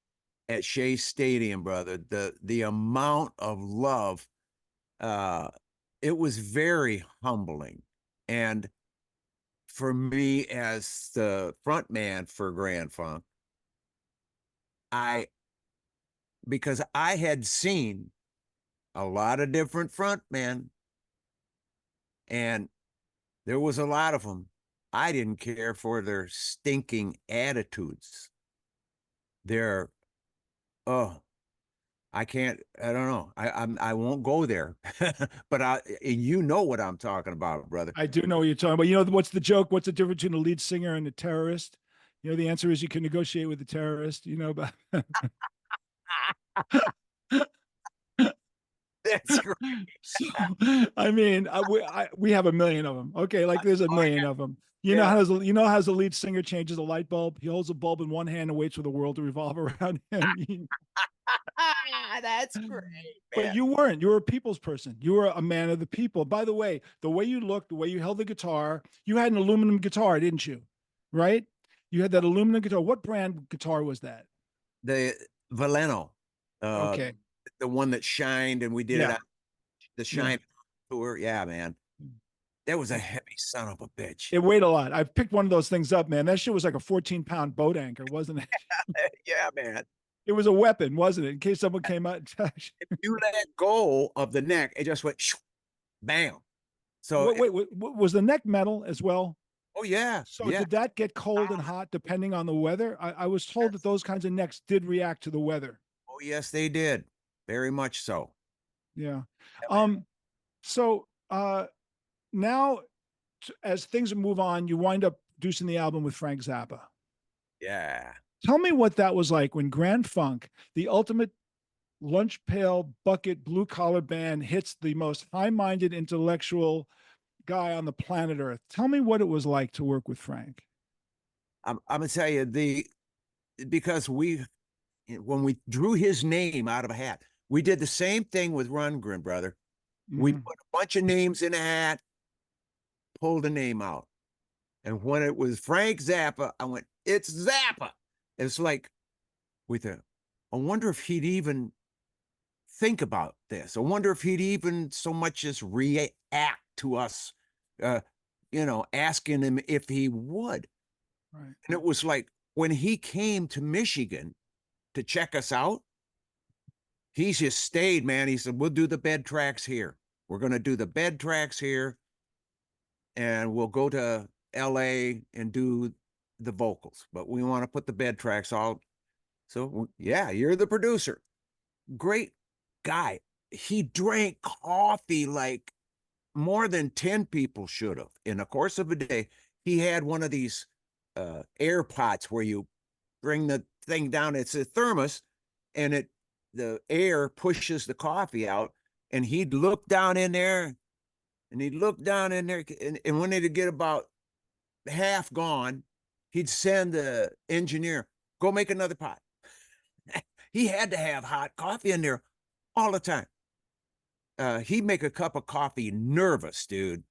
at Shay Stadium, brother. The amount of love, uh, it was very humbling. And for me as the front man for Grand Funk, I because I had seen a lot of different front men, and there was a lot of them. I didn't care for their stinking attitudes. Their oh, I can't. I don't know. I won't go there. But you know what I'm talking about, brother. I do know what you're talking about. You know what's the joke? What's the difference between a lead singer and a terrorist? You know the answer is you can negotiate with the terrorist. You know about. That's great. So, I mean, we have a million of them. Okay, like there's a Oh million of them. yeah, You know how the lead singer changes a light bulb? He holds a bulb in one hand and waits for the world to revolve around him. yeah. That's great, But man. you weren't. You were a people's person. You were a man of the people. By the way, the way you looked, the way you held the guitar, you had an aluminum guitar, didn't you? Right? You had that aluminum guitar. What brand guitar was that? The Valeno, uh, Okay. the one that shined, and we did it Yeah. on the Yeah. Shine tour. Yeah, man, that was a Okay. heavy son of a bitch. It weighed a lot. I picked one of those things up, man. That shit was like a 14-pound boat anchor, wasn't it? Yeah, man. It was a weapon, wasn't it? In case someone came out and touched. If you let go of the neck, it just went shoo, bam. So, Was the neck metal as well? oh yeah, So yeah, did that get cold and hot depending on the weather? I was told that yes. those kinds of necks did react to the weather. Oh yes, they did, very much so. Yeah. Yeah, man. Um, so now as things move on, you wind up producing the album with Frank Zappa. Yeah. Tell me what that was like when Grand Funk, the ultimate lunch pail bucket blue collar band, hits the most high-minded intellectual guy on the planet Earth. Tell me what it was like to work with Frank. I'm gonna tell you because when we drew his name out of a hat, we did the same thing with Rundgren, brother. We Mhm. put a bunch of names in a hat, pulled a name out. And when it was Frank Zappa, I went, it's Zappa. It's like, we thought, I wonder if he'd even think about this. I wonder if he'd even so much as react to us, uh, asking him if he would. Right. And it was like when he came to Michigan to check us out, he just stayed, man. He said, we'll do the bed tracks here. We're going to do the bed tracks here, and we'll go to LA and do the vocals, but we want to put the bed tracks all. So yeah, you're the producer. Great guy. He drank coffee like more than 10 people should have in the course of a day. He had one of these air pots where you bring the thing down. It's a thermos, and the air pushes the coffee out, and he'd look down in there, and he'd look down in there, and when it'd get about half gone, he'd send the engineer, go make another pot. He had to have hot coffee in there all the time. He'd make a cup of coffee nervous, dude.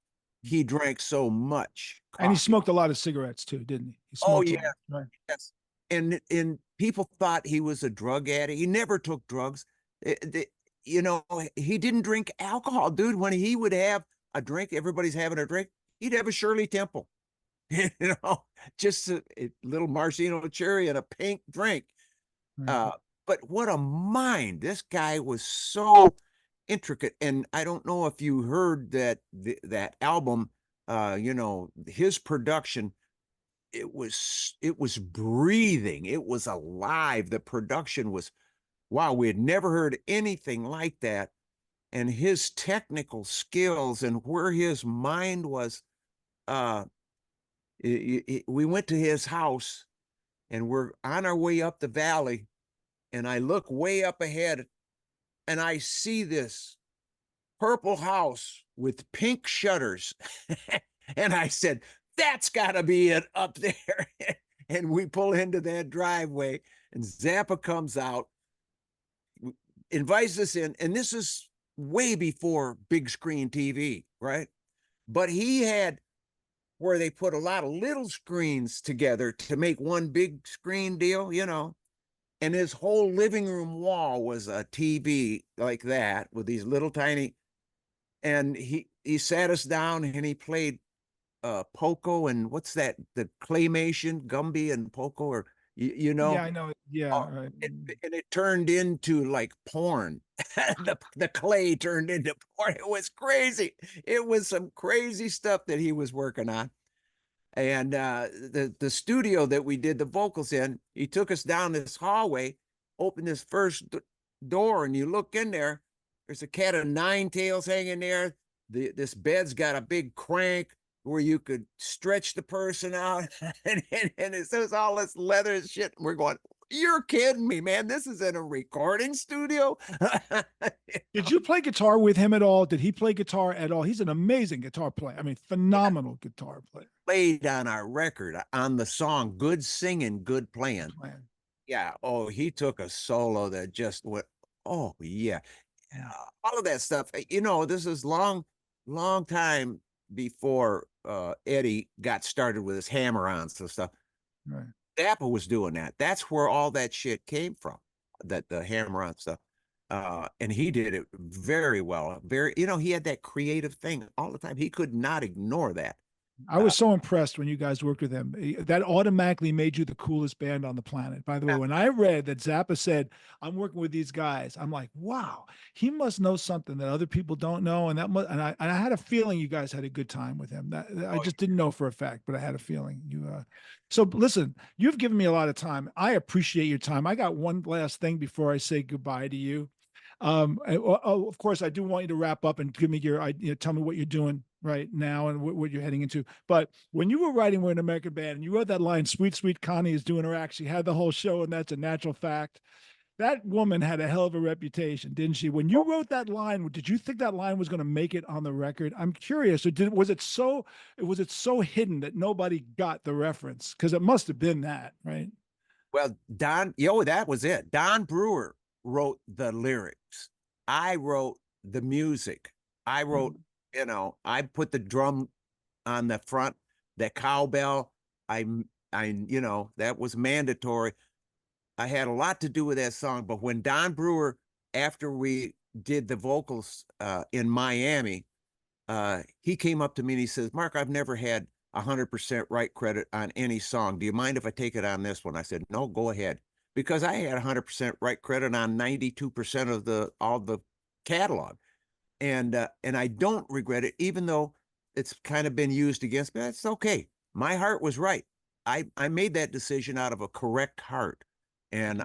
He drank so much And he coffee. smoked a lot of cigarettes too, didn't he? He Oh smoked a yeah, lot. Right. yes. And people thought he was a drug addict. He never took drugs. You know, he didn't drink alcohol, dude. When he would have a drink, everybody's having a drink. He'd have a Shirley Temple. you know, just a little maraschino cherry and a pink drink. Right. Uh, but what a mind. This guy was so intricate. And I don't know if you heard that album, you know, his production, it was breathing. It was alive. The production was, wow, we had never heard anything like that. And his technical skills and where his mind was, uh, we went to his house and we're on our way up the valley, and I look way up ahead and I see this purple house with pink shutters. And I said, that's got to be it up there. And we pull into that driveway, and Zappa comes out, invites us in. And this is way before big screen TV, right? But he had where they put a lot of little screens together to make one big screen deal, you know. And his whole living room wall was a TV like that with these little tiny. And he sat us down and he played Poco, and what's that? The claymation, Gumby and Poco, or you Yeah, know. I know. Yeah, right. And it turned into like porn. The clay turned into porn. It was crazy. It was some crazy stuff that he was working on. And the studio that we did the vocals in, he took us down this hallway, opened this first door, and you look in there. There's a cat of nine tails hanging there. This bed's got a big crank where you could stretch the person out, and it says all this leather and shit. And we're going, you're kidding me, man. This is in a recording studio. Did you play guitar with him at all? Did he play guitar at all? He's an amazing guitar player. I mean, phenomenal guitar player. Played on our record on the song Good Singing, Good Playing. Good playing. Yeah. Oh, he took a solo that just went, oh, yeah. All of that stuff. You know, this is long time before Eddie got started with his hammer-ons and stuff. Right. Zappa was doing that. That's where all that shit came from, that the hammer-on stuff. And he did it very well. Very, you know, he had that creative thing all the time. He could not ignore that. I was so impressed when you guys worked with him. That automatically made you the coolest band on the planet. By the way, when I read that Zappa said, I'm working with these guys, I'm like, wow, he must know something that other people don't know. And I had a feeling you guys had a good time with him. I just didn't know for a fact, but I had a feeling so listen, you've given me a lot of time. I appreciate your time. I got one last thing before I say goodbye to you. Of course, I do want you to wrap up and give me tell me what you're doing right now and what you're heading into. But when you were writing with an American Band and you wrote that line, "Sweet, sweet Connie is doing her act," she had the whole show, and that's a natural fact. That woman had a hell of a reputation, didn't she? When you wrote that line, did you think that line was going to make it on the record? I'm curious. Or was it so hidden that nobody got the reference? Because it must have been that, right? Well, that was it. Don Brewer wrote the lyrics. I wrote the music. I wrote, you know, I put the drum on the front, that cowbell. You know, that was mandatory. I had a lot to do with that song. But when Don Brewer, after we did the vocals in Miami, he came up to me and he says, Mark, I've never had 100% right credit on any song. Do you mind if I take it on this one? I said, no, go ahead. Because I had 100% right credit on 92% of all the catalog. And I don't regret it, even though it's kind of been used against me. That's okay. My heart was right. I made that decision out of a correct heart. And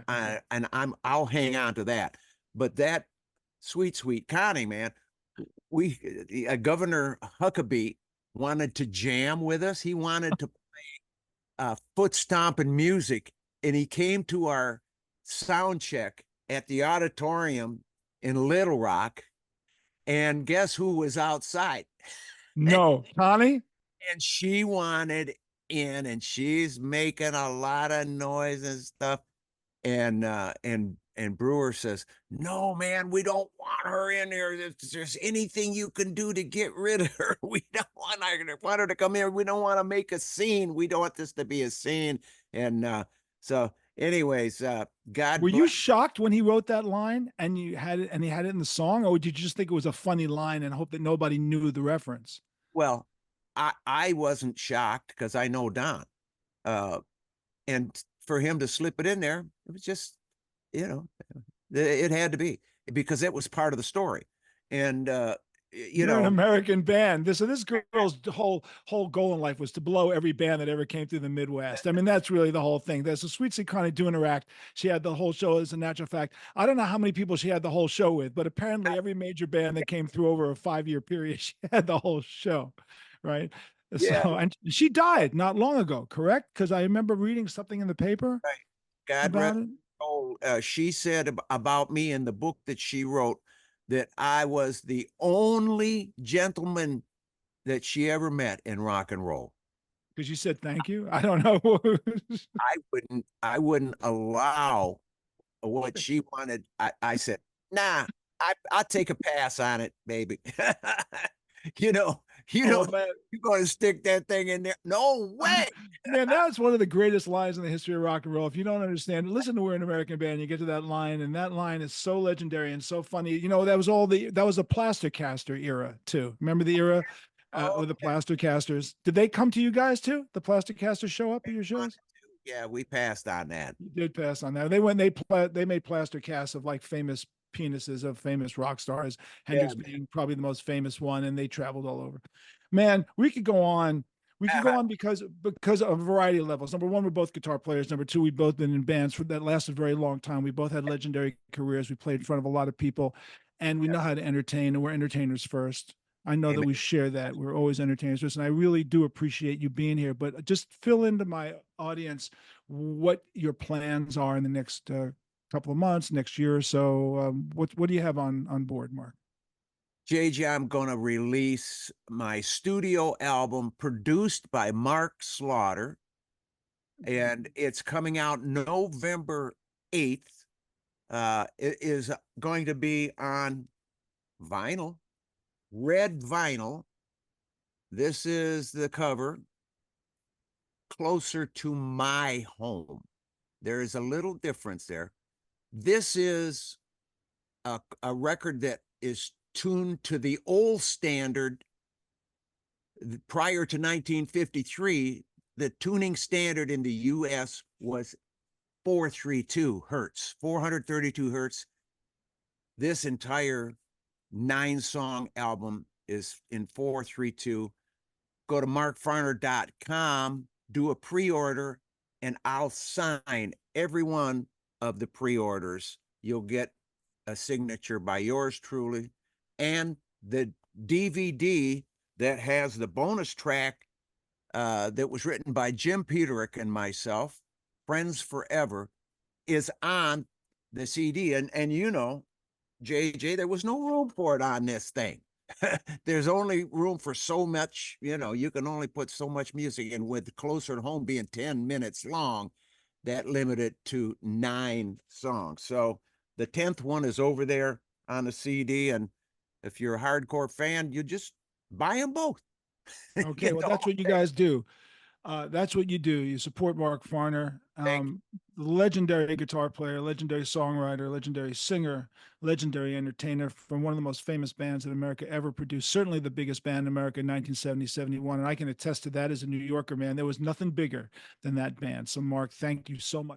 I'll hang on to that. But that sweet, sweet Connie, man, Governor Huckabee wanted to jam with us. He wanted to play foot stomping music, and he came to our sound check at the auditorium in Little Rock, and guess who was outside? No, Connie? And she wanted in, and she's making a lot of noise and stuff. And Brewer says, no, man, we don't want her in here. If there's anything you can do to get rid of her, we don't want her to come here. We don't want to make a scene. We don't want this to be a scene. And so anyways, God Were bless. you shocked when he wrote that line and he had it in the song, or did you just think it was a funny line and hope that nobody knew the reference? Well, I wasn't shocked because I know Don. Uh, and for him to slip it in there, it was just, you know, it had to be because it was part of the story. And you You're an know, American band. This girl's whole goal in life was to blow every band that ever came through the Midwest. I mean, that's really the whole thing. There's a Sweet Sweet Connie doing her act. She had the whole show as a natural fact. I don't know how many people she had the whole show with, but apparently every major band that came through over a 5-year period, she had the whole show, right? So, yeah, and she died not long ago, correct? Because I remember reading something in the paper right. God rest about it. her soul. She said about me in the book that she wrote that I was the only gentleman that she ever met in rock and roll. Because you said thank you. I don't know. I wouldn't allow what she wanted. I said, nah, I'll take a pass on it, baby. you know, you Oh know, man, you're going to stick that thing in there. No way. man, that's one of the greatest lines in the history of rock and roll. If you don't understand, listen to We're an American Band. You get to that line, and that line is so legendary and so funny. You know, that was a plaster caster era too. Remember the era Oh, with the plaster casters? Did they come to you guys too? The plaster casters show up at your shows? yeah, we passed on that. You did pass on that. They made plaster casts of like famous penises of famous rock stars. Yeah, Hendrix being probably the most famous one, and they traveled all over. Man, we could go on. We could go man. on because of a variety of levels. Number one, we're both guitar players. Number two, we've both been in bands for that lasted a very long time. We both had legendary careers. We played in front of a lot of people, and we know how to entertain, and we're entertainers first. I know that Amen. we share that. We're always entertainers first, and I really do appreciate you being here. But just fill into my audience what your plans are in the next couple of months, next year or so. What do you have on board, Mark? JJ, I'm going to release my studio album produced by Mark Slaughter, and it's coming out November 8th. It is going to be on vinyl, red vinyl. This is the cover, Closer to My Home. There is a little difference there. This is a record that is tuned to the old standard. Prior to 1953, the tuning standard in the US was 432 hertz, 432 hertz. This entire 9-song album is in 432. Go to markfarner.com, do a pre-order, and I'll sign every one of the pre-orders. You'll get a signature by yours truly, and the DVD that has the bonus track that was written by Jim Peterick and myself, Friends Forever, is on the CD. And you know, JJ, there was no room for it on this thing. There's only room for so much, you know, you can only put so much music in. With Closer to Home being 10 minutes long, that limited to 9 songs. So the 10th one is over there on the CD. And if you're a hardcore fan, you just buy them both. Okay, Get well, the that's whole what you thing. guys do. That's what you do. You support Mark Farner, Thank legendary guitar player, legendary songwriter, legendary singer, legendary entertainer from one of the most famous bands that America ever produced. Certainly the biggest band in America in 1970, 71. And I can attest to that as a New Yorker, man. There was nothing bigger than that band. So, Mark, thank you so much.